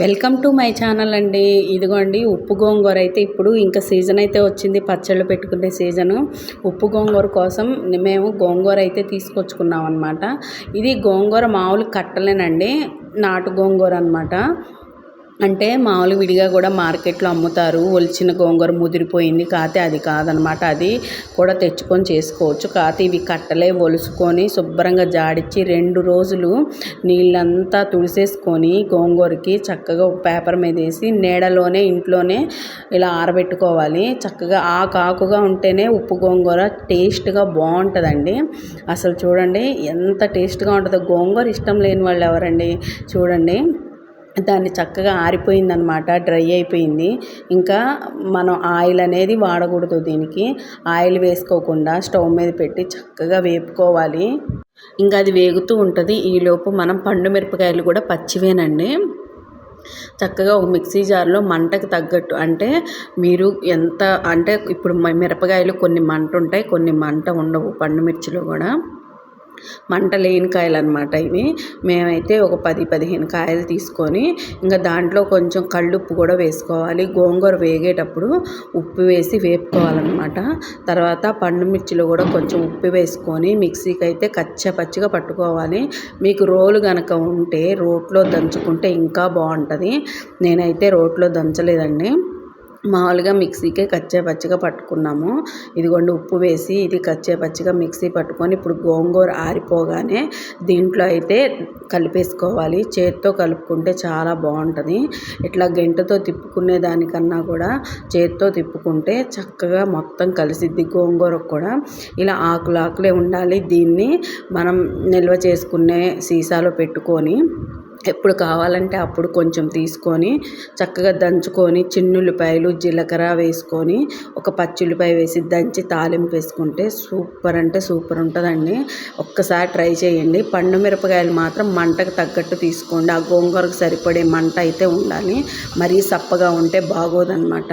Welcome to my channel అండి. ఇదిగోండి ఉప్పు గోంగూర అయితే ఇప్పుడు ఇంకా సీజన్ అయితే వచ్చింది, పచ్చళ్ళు పెట్టుకునే సీజను. ఉప్పు గోంగూర కోసం మేము గోంగూర అయితే తీసుకొచ్చుకున్నాం అనమాట. ఇది గోంగూర మామూలు కట్టలేనండి, నాటు గోంగూర అనమాట. అంటే మామూలు విడిగా కూడా మార్కెట్లో అమ్ముతారు, ఒలిచిన గోంగూర ముదిరిపోయింది కాతే అది కాదనమాట. అది కూడా తెచ్చుకొని చేసుకోవచ్చు. కాతే ఇవి కట్టలే ఒలుసుకొని శుభ్రంగా జాడిచ్చి 2 రోజులు నీళ్ళంతా తుడిసేసుకొని గోంగూరకి చక్కగా ఒక పేపర్ మీద వేసి నీడలోనే ఇంట్లోనే ఇలా ఆరబెట్టుకోవాలి. చక్కగా ఆకుగా ఉంటేనే ఉప్పు గోంగూర టేస్ట్గా బాగుంటుందండి. అసలు చూడండి ఎంత టేస్ట్గా ఉంటుందో. గోంగూర ఇష్టం లేని వాళ్ళు ఎవరండి? చూడండి, దాన్ని చక్కగా ఆరిపోయిందనమాట, డ్రై అయిపోయింది. ఇంకా మనం ఆయిల్ అనేది వాడకూడదు దీనికి. ఆయిల్ వేసుకోకుండా స్టవ్ మీద పెట్టి చక్కగా వేపుకోవాలి. ఇంకా అది వేగుతూ ఉంటుంది. ఈలోపు మనం పండు మిరపకాయలు కూడా పచ్చివేనండి చక్కగా ఒక మిక్సీ జార్లో మంటకు తగ్గట్టు, అంటే మీరు ఎంత అంటే ఇప్పుడు మిరపకాయలు కొన్ని మంట ఉంటాయి, కొన్ని మంట ఉండవు. పండు మిర్చిలో కూడా మంట లేని కాయలు అనమాట ఇవి. మేమైతే ఒక 10-15 కాయలు తీసుకొని ఇంకా దాంట్లో కొంచెం కళ్ళుప్పు కూడా వేసుకోవాలి. గోంగూర వేగేటప్పుడు ఉప్పు వేసి వేపుకోవాలన్నమాట. తర్వాత పండు మిర్చిలో కూడా కొంచెం ఉప్పు వేసుకొని మిక్సీకి అయితే కచ్చపచ్చిగా పట్టుకోవాలి. మీకు రోలు కనుక ఉంటే రోట్లో దంచుకుంటే ఇంకా బాగుంటుంది. నేనైతే రోట్లో దంచలేదండి, మామూలుగా మిక్సీకే కచ్చేపచ్చిగా పట్టుకున్నాము. ఇదిగోండి ఉప్పు వేసి ఇది కచ్చేపచ్చిగా మిక్సీ పట్టుకొని ఇప్పుడు గోంగూర ఆరిపోగానే దీంట్లో అయితే కలిపేసుకోవాలి. చేత్తో కలుపుకుంటే చాలా బాగుంటుంది. ఇట్లా గెంటతో తిప్పుకునే దానికన్నా కూడా చేత్తో తిప్పుకుంటే చక్కగా మొత్తం కలిసిద్ది. గోంగూర కూడా ఇలా ఆకులే ఉండాలి. దీన్ని మనం నిల్వ చేసుకునే సీసాలో పెట్టుకొని ఎప్పుడు కావాలంటే అప్పుడు కొంచెం తీసుకొని చక్కగా దంచుకొని చిన్నుల్లిపాయలు జీలకర్ర వేసుకొని ఒక పచ్చిల్లిపాయ వేసి దంచి తాలింపు వేసుకుంటే సూపర్ అంటే సూపర్ ఉంటుందండి. ఒక్కసారి ట్రై చేయండి. పండు మిరపకాయలు మాత్రం మంటకు తగ్గట్టు తీసుకోండి. ఆ గోంగూరకు సరిపడే మంట అయితే ఉండాలి, మరీ సప్పగా ఉంటే బాగోదన్నమాట.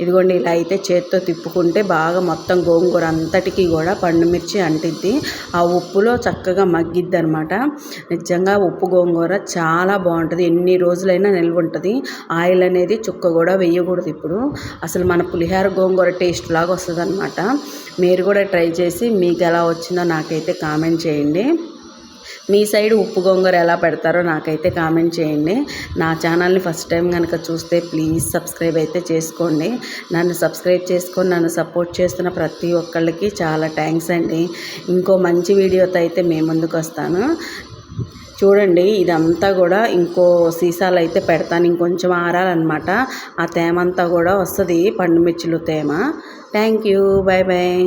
ఇదిగోండి ఇలా అయితే చేత్తో తిప్పుకుంటే బాగా మొత్తం గోంగూర అంతటికీ కూడా పండుమిర్చి అంటిద్ది. ఆ ఉప్పులో చక్కగా మగ్గిద్ది అనమాట. నిజంగా ఉప్పు గోంగూర చాలా బాగుంటుంది, ఎన్ని రోజులైనా నిల్వ ఉంటుంది. ఆయిల్ అనేది చుక్క కూడా వేయకూడదు. ఇప్పుడు అసలు మన పులిహోర గోంగూర టేస్ట్ లాగా వస్తుంది అనమాట. మీరు కూడా ట్రై చేసి మీకు ఎలా వచ్చిందో నాకైతే కామెంట్ చేయండి. మీ సైడ్ ఉప్పు గోంగూర ఎలా పెడతారో నాకైతే కామెంట్ చేయండి. నా ఛానల్ని ఫస్ట్ టైం కనుక చూస్తే ప్లీజ్ సబ్స్క్రైబ్ అయితే చేసుకోండి. నన్ను సబ్స్క్రైబ్ చేసుకొని నన్ను సపోర్ట్ చేస్తున్న ప్రతి ఒక్కళ్ళకి చాలా థ్యాంక్స్ అండి. ఇంకో మంచి వీడియోతో అయితే మేము ముందుకు వస్తాను. చూడండి, ఇదంతా కూడా ఇంకో సీసాలు అయితే పెడతాను, ఇంకొంచెం ఆరాలన్నమాట. ఆ తేమ అంతా కూడా వస్తుంది, పండు మిర్చిలో తేమ. Thank you, bye bye.